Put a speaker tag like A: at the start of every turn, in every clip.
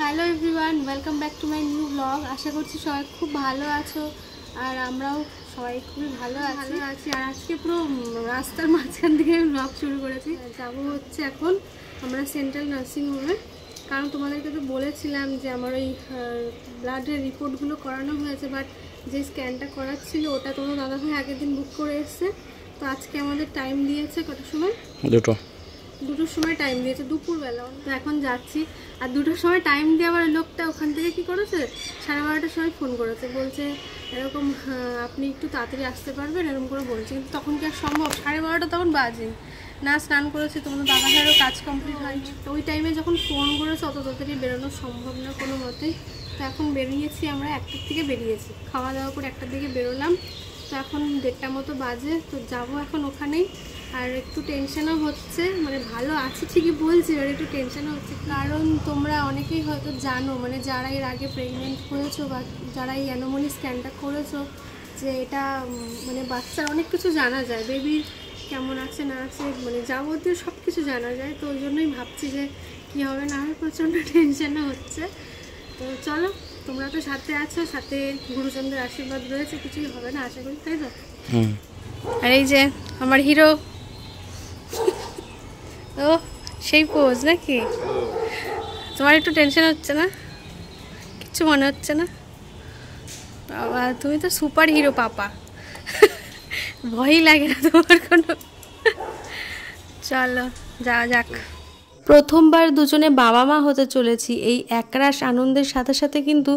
A: Hello everyone, welcome back to my new blog. আশা করছি সবাই খুব ভালো আছো আর আমরাও সবাই খুবই ভালো আছি। আর আজকে পুরো রাস্তার মাঝখান থেকে ব্লগ শুরু করেছি। যাবো হচ্ছে এখন আমরা সেন্ট্রাল নার্সিং হোমে, কারণ তোমাদেরকে তো বলেছিলাম যে আমার ওই ব্লাডের রিপোর্টগুলো করানো হয়েছে, বাট যে স্ক্যানটা করার ছিল ওটা তোমার দাদাভাই আগের দিন বুক করে এসছে। তো আজকে আমাদের টাইম দিয়েছে কটার সময়? দুটোর সময় টাইম দিয়েছে, দুপুরবেলা। তো এখন যাচ্ছি। আর দুটোর সময় টাইম দিয়ে আবার লোকটা ওখান থেকে কি করেছে, 12:30টার সময় ফোন করেছে, বলছে এরকম আপনি একটু তাড়াতাড়ি আসতে পারবেন, এরকম করে বলছে। কিন্তু তখন কি আর সম্ভব? 12:30 তখন বাজে না, স্নান করেছে, তোমাদের দাদাভাইয়েরও কাজ কমপ্লিট হয়নি। তো ওই টাইমে যখন ফোন করেছে অত তাড়াতাড়ি বেরোনো সম্ভব না কোনো মতেই। তো এখন বেরিয়েছি আমরা, 1টার থেকে বেরিয়েছি, খাওয়া দাওয়া করে 1টার দিকে বেরোলাম। তো এখন 1:30 মতো বাজে। তো যাবো এখন ওখানেই। আর একটু টেনশনও হচ্ছে, মানে ভালো আছি ঠিকই বলছি, আর একটু টেনশনও হচ্ছে, কারণ তোমরা অনেকেই হয়তো জানো, মানে যারা এর আগে প্রেগনেন্ট হয়েছো বা যারা এই অ্যানোমালি স্ক্যানটা করেছো, যে এটা মানে বাচ্চার অনেক কিছু জানা যায়, বেবির কেমন আছে না আছে, মানে যাবতীয় সব কিছু জানা যায়। তো ওই জন্যই ভাবছি যে কী হবে না হবে, প্রচণ্ড টেনশনও হচ্ছে। তো চলো, তোমরা তো সাথে আছো, সাথে গুরুজনদের আশীর্বাদ রয়েছে, কিছুই হবে না আশা করি, তাই তো? আর এই যে আমার হিরো, ও সেই পোজ নাকি? তোমার একটু টেনশন হচ্ছে না? কিচ্ছু মনে হচ্ছে না? বাবা, তুমি তো সুপার হিরো পাপা, ভয়ই লাগে না তোমার কোনো? চলো যাওয়া যাক। প্রথমবার দুজনে বাবা মা হতে চলেছি, এই একরাশ আনন্দের সাথে সাথে কিন্তু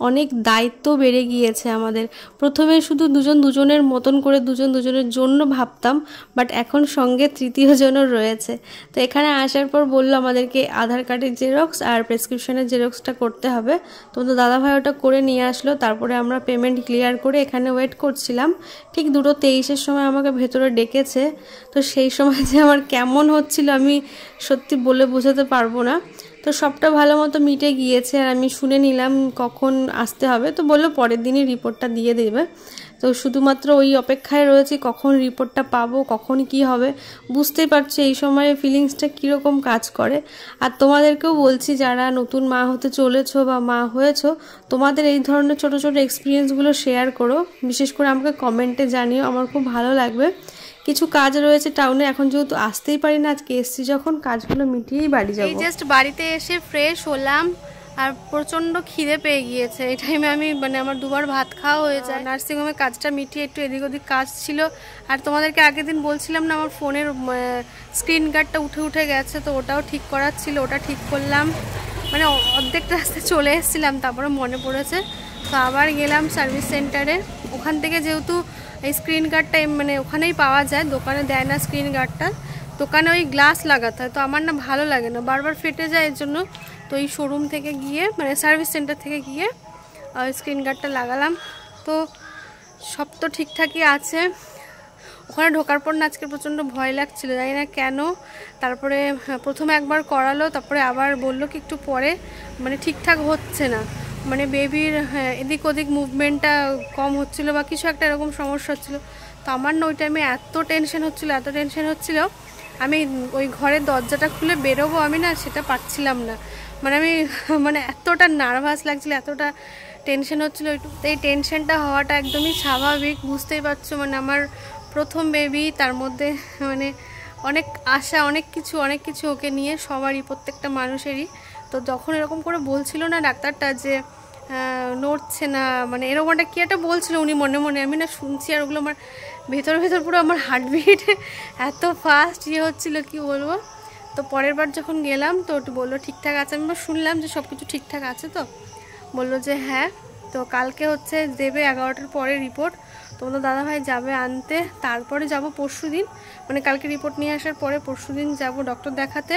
A: অনেক দায়িত্ব বেড়ে গিয়েছে আমাদের। প্রথমে শুধু দুজনের মতন করে দুজনের জন্য ভাবতাম, বাট এখন সঙ্গে তৃতীয় জনও রয়েছে। তো এখানে আসার পর বললো আমাদেরকে আধার কার্ডের জেরক্স আর প্রেসক্রিপশনের জেরক্সটা করতে হবে। তো দাদাভাই ওটা করে নিয়ে আসলো। তারপরে আমরা পেমেন্ট ক্লিয়ার করে এখানে ওয়েট করছিলাম। ঠিক 2:23-এর সময় আমাকে ভেতরে ডেকেছে। তো সেই সময় যে আমার কেমন হচ্ছিল আমি সত্যি বলে বোঝাতে পারবো না। তো সবটা ভালো মতো মিটে গিয়েছে, আর আমি শুনে নিলাম কখন আসতে হবে। তো বললো পরের দিনই রিপোর্টটা দিয়ে দেবে। তো শুধুমাত্র ওই অপেক্ষায় রয়েছি কখন রিপোর্টটা পাবো, কখন কি হবে। বুঝতেই পারছি এই সময়ে ফিলিংসটা কীরকম কাজ করে। আর তোমাদেরকেও বলছি, যারা নতুন মা হতে চলেছো বা মা হয়েছো, তোমাদের এই ধরনের ছোটো ছোটো এক্সপিরিয়েন্সগুলো শেয়ার করো, বিশেষ করে আমাকে কমেন্টে জানিও, আমার খুব ভালো লাগবে। কিছু কাজ রয়েছে টাউনে, এখন যেহেতু আসতেই পারি না, আজকে এসছি যখন, কাজগুলো মিটিয়েই বাড়ি যাবো। এই জাস্ট বাড়িতে এসে ফ্রেশ হলাম, আর প্রচণ্ড খিদে পেয়ে গিয়েছে। এই টাইমে আমি মানে আমার দুবার ভাত খাওয়া হয়ে যায়। নার্সিংহোমে কাজটা মিটিয়ে একটু এদিক ওদিক কাজ ছিল। আর তোমাদেরকে আগের দিন বলছিলাম না, আমার ফোনের স্ক্রিন গার্ডটা উঠে গেছে, তো ওটাও ঠিক করার ছিল, ওটা ঠিক করলাম। মানে অর্ধেকটা রাস্তায় চলে এসেছিলাম, তারপরে মনে পড়েছে, তো আবার গেলাম সার্ভিস সেন্টারে। ওখান থেকে যেহেতু এই স্ক্রিন গার্ডটা মানে ওখানেই পাওয়া যায়, দোকানে দেয় না স্ক্রিন গার্ডটা, দোকানে ওই গ্লাস লাগাতে হয়। তো আমার না ভালো লাগে না, বারবার ফেটে যায়, এর জন্য তো এই শোরুম থেকে গিয়ে মানে সার্ভিস সেন্টার থেকে গিয়ে স্ক্রিন গার্ডটা লাগালাম। তো সব তো ঠিকঠাকই আছে। ওখানে ঢোকার পর না আজকে প্রচণ্ড ভয় লাগছিল, জানি না কেন। তারপরে প্রথমে একবার করালো, তারপরে আবার বললো কি একটু পরে, মানে ঠিকঠাক হচ্ছে না, মানে বেবির এদিক ওদিক মুভমেন্টটা কম হচ্ছিলো বা কিছু একটা এরকম সমস্যা হচ্ছিলো। তো আমার না ওই টাইমে এত টেনশন হচ্ছিলো, আমি ওই ঘরের দরজাটা খুলে বেরোবো আমি না, সেটা পারছিলাম না। মানে আমি মানে এতটা নার্ভাস লাগছিলো, এতটা টেনশন হচ্ছিলো। এই টেনশনটা হওয়াটা একদমই স্বাভাবিক, বুঝতেই পারছো। মানে আমার প্রথম বেবি, তার মধ্যে মানে অনেক আশা, অনেক কিছু ওকে নিয়ে, সবারই, প্রত্যেকটা মানুষেরই। তো যখন এরকম করে বলছিল না ডাক্তারটা যে নড়ছে না, মানে এরকম একটা কী একটা বলছিল উনি মনে মনে, আমি না শুনছি, আর ওগুলো আমার ভেতর পুরো আমার হার্টবিট এত ফাস্ট হচ্ছিলো কি বলবো। তো পরের বার যখন গেলাম তো একটু বললো ঠিকঠাক আছে, আমি শুনলাম যে সব কিছু ঠিকঠাক আছে। তো বললো যে হ্যাঁ, তো কালকে হচ্ছে দেবে 11টার পরে রিপোর্ট, তোমাদের দাদাভাই যাবে আনতে, তারপরে যাব পরশুদিন, মানে কালকে রিপোর্ট নিয়ে আসার পরে পরশুদিন যাব ডক্টর দেখাতে।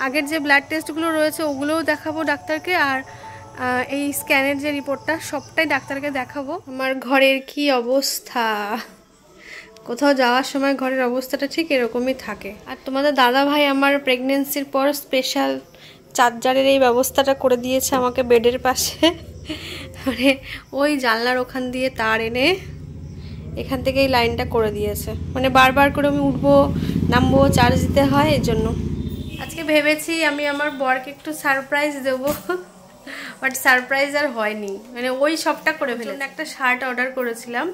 A: আগের যে ব্লাড টেস্টগুলো রয়েছে ওগুলোও দেখাবো ডাক্তারকে, আর এই স্ক্যানের যে রিপোর্টটা সবটাই ডাক্তারকে দেখাবো। আমার ঘরের কি অবস্থা, কোথাও যাওয়ার সময় ঘরের অবস্থাটা ঠিক এরকমই থাকে। আর তোমাদের দাদাভাই আমার প্রেগনেন্সির পর স্পেশাল চার্জারের এই ব্যবস্থাটা করে দিয়েছে আমাকে বেডের পাশে, মানে ওই জানলার ওখান দিয়ে তার এনে এখান থেকে এই লাইনটা করে দিয়েছে, মানে বারবার করে আমি উঠবো নামবো, চার্জ দিতে হয়, এর জন্য। আজকে ভেবেছি আমি আমার বরকে একটু সারপ্রাইজ দেবো, বাট সারপ্রাইজ আর হয়নি, মানে ওই সবটা করে ফেলেছি। একটা শার্ট অর্ডার করেছিলাম,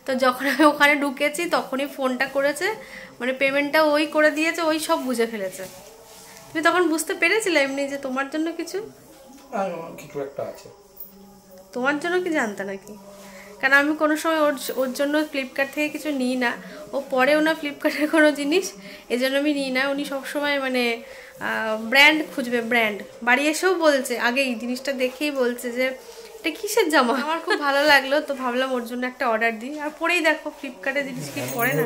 A: তো যখন আমি ওখানে ঢুকেছি তখনই ফোনটা করেছে, মানে পেমেন্টটা ওই করে দিয়েছে, ওই সব বুঝে ফেলেছে। তুমি তখন বুঝতে পেরেছিলে এমনি যে তোমার জন্য কিছু
B: একটা আছে?
A: তোমার জন্য কি জানতে নাকি? কারণ আমি কোনো সময় ওর জন্য ফ্লিপকার্ট থেকে কিছু নিই না, ও পরেও না ফ্লিপকার্টের কোনো জিনিস, এই জন্য আমি নিই না। উনি সবসময় মানে ব্র্যান্ড খুঁজবে, ব্র্যান্ড। বাড়ি এসেও বলছে, আগে এই জিনিসটা দেখেই বলছে যে এটা কিসের জামা। আমার খুব ভালো লাগলো, তো ভাবলাম ওর জন্য একটা অর্ডার দিই। আর পরেই দেখো ফ্লিপকার্টের জিনিস কি পরে না,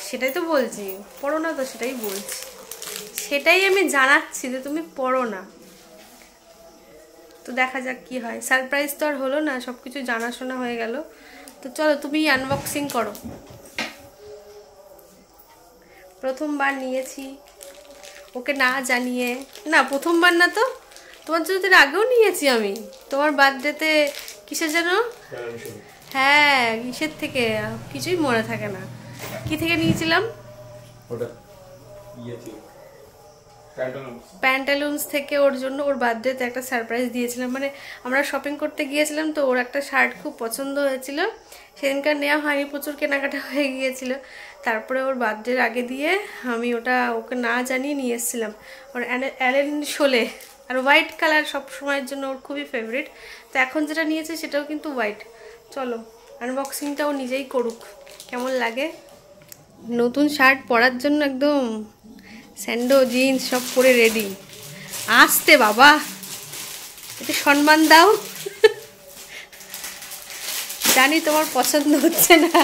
A: সেটাই তো বলছি, পড়ো না তো, সেটাই বলছি, সেটাই আমি জানাচ্ছি যে তুমি পড়ো না। তো দেখা যাক কি হয়। সারপ্রাইজ তো আর হলো না, সব কিছু জানাশোনা হয়ে গেল। তো চলো তুমি আনবক্সিং করো। প্রথমবার নিয়েছি ওকে না জানিয়ে, না প্রথমবার না তো, তোমার জন্য তো আগেও নিয়েছি আমি, তোমার বার্থডেতে কিসের যেন, হ্যাঁ কিসের থেকে কিছুই মনে থাকে না, কি থেকে নিয়েছিলাম, প্যান্টালুন্স থেকে। ওর জন্য ওর বার্থডেতে একটা সারপ্রাইজ দিয়েছিলাম, মানে আমরা শপিং করতে গিয়েছিলাম, তো ওর একটা শার্ট খুব পছন্দ হয়েছিল, সেদিনকার নেওয়া হয়নি, প্রচুর কেনাকাটা হয়ে গিয়েছিল। তারপরে ওর বার্থডের আগে দিয়ে আমি ওটা ওকে না জানিয়ে নিয়ে এসেছিলাম, ওর অ্যালেন শোলে, আর হোয়াইট কালার সব সময়ের জন্য ওর খুবই ফেভারিট। তো এখন যেটা নিয়েছে সেটাও কিন্তু হোয়াইট। চলো আনবক্সিংটাও নিজেই করুক, কেমন লাগে। নতুন শার্ট পরার জন্য একদম স্যান্ডো জিন্স সব পরে রেডি। আসতে বাবা, একটু সম্মান দাও। জানি তোমার পছন্দ হচ্ছে না,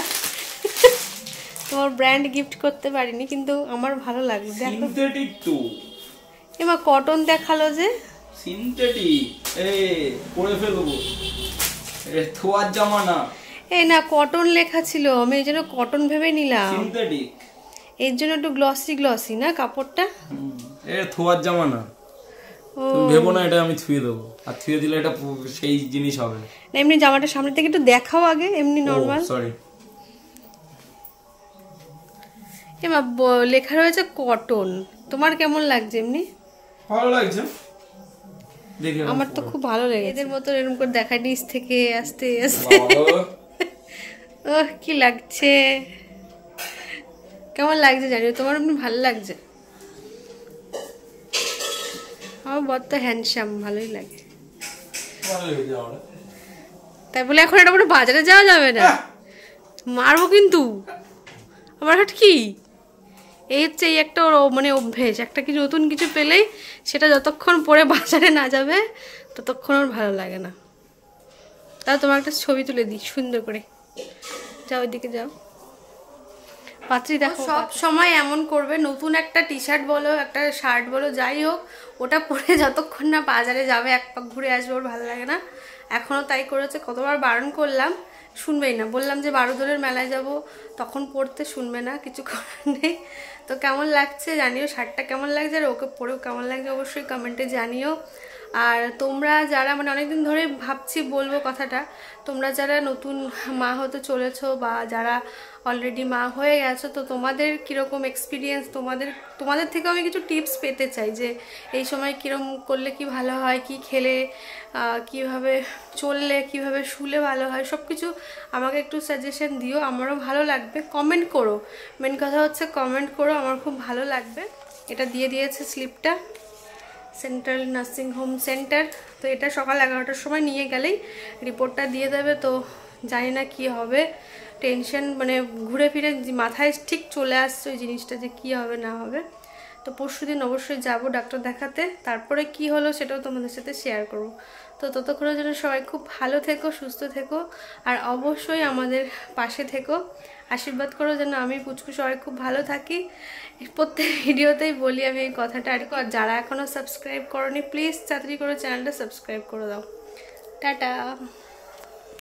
A: তোমার ব্র্যান্ড গিফট করতে পারিনি, কিন্তু আমার ভালো লাগলো। দেখো
B: সিনথেটিক তো,
A: এমা কটন দেখালো যে
B: সিনথেটিক, পরে ফেলবো, থোয়ার জামা না।
A: এই না কটন লেখা ছিল, আমি এই জন্য কটন ভেবে নিলাম।
B: সিনথেটিক,
A: এর জন্য একটু গ্লসি গ্লসি না কাপড়টা।
B: থোয়ার জামা না, তুমি ভেবো না এটা আমি ছুঁয়ে দেবো, আর ছুঁয়ে দিলে এটা সেই জিনিস হবে না।
A: এমনি জামাটা সামনে থেকে একটু দেখাও আগে, এমনি নর্মাল।
B: সরি,
A: এমা লেখা রয়েছে কটন, তোমার কেমন লাগছে? এমনি
B: ভালো লাগছে,
A: আমার তো খুব ভালো লেগেছে। এদের মতো এরকম করে দেখায় নিচ থেকে আস্তে আস্তে। ওহ কি লাগছে, কেমন লাগছে জানি, তোমার এমনি ভালো লাগছে? আমার বর তো হ্যান্ডসাম, ভালোই লাগে। তাই বলে এখন এটা বলে বাজারে যাওয়া যাবে না, মারবো কিন্তু। আমার হাট কি এই হচ্ছে, এই একটা ওর মানে অভ্যেস, একটা কিছু নতুন কিছু পেলেই সেটা যতক্ষণ পরে বাজারে না যাবে ততক্ষণ ওর ভালো লাগে না। তাহলে তোমার একটা ছবি তুলে দিই সুন্দর করে, যাও ওইদিকে যাও। পাত্রী দেখো সব সময় এমন করবে, নতুন একটা টি শার্ট বলো, একটা শার্ট বলো, যাই হোক, ওটা পরে যতক্ষণ না বাজারে যাবে, এক পাক ঘুরে আসবে, ওর ভালো লাগে না। এখনও তাই করেছে, কতবার বারণ করলাম, শুনবেই না। বললাম যে বারোদলের মেলায় যাব, তখন পড়তে শুনবে না, কিছু করার নেই। তো কেমন লাগছে জানিও, শার্টটা কেমন লাগছে, আর ওকে পরেও কেমন লাগছে অবশ্যই কমেন্টে জানিও। আর তোমরা যারা মানে অনেকদিন ধরে ভাবছি বলবো কথাটা, তোমরা যারা নতুন মা হতে চলেছো বা যারা অলরেডি মা হয়ে গেছো, তো তোমাদের কীরকম এক্সপিরিয়েন্স, তোমাদের থেকেও আমি কিছু টিপস পেতে চাই, যে এই সময় কীরকম করলে কি ভালো হয়, কি খেলে কিভাবে চললে, কিভাবে শুলে ভালো হয়, সব কিছু আমাকে একটু সাজেশন দিও, আমারও ভালো লাগবে। কমেন্ট করো, মেন কথা হচ্ছে কমেন্ট করো, আমার খুব ভালো লাগবে। এটা দিয়ে দিয়েছে স্লিপটা, সেন্ট্রাল নার্সিং হোম সেন্টার। তো এটা সকাল 11টার সময় নিয়ে গেলেই রিপোর্টটা দিয়ে দেবে। তো জানি না কি হবে, টেনশন মানে ঘুরে ফিরে মাথায় ঠিক চলে আসছে ওই জিনিসটা, যে কি হবে না হবে। তো পরশুদিন অবশ্যই যাব ডাক্তার দেখাতে, তারপরে কি হলো সেটাও তোমাদের সাথে শেয়ার করব। তো ততক্ষণের জন্য সবাই খুব ভালো থেকো, সুস্থ থেকো, আর অবশ্যই আমাদের পাশে থেকো, আশীর্বাদ করো যেন আমি পুচকু সবাই খুব ভালো থাকি। প্রত্যেক ভিডিওতেই বলি আমি এই কথাটা, আর যারা এখনও সাবস্ক্রাইব করোনি প্লিজ তাড়াতাড়ি করে চ্যানেলটা সাবস্ক্রাইব করে দাও। টাটা।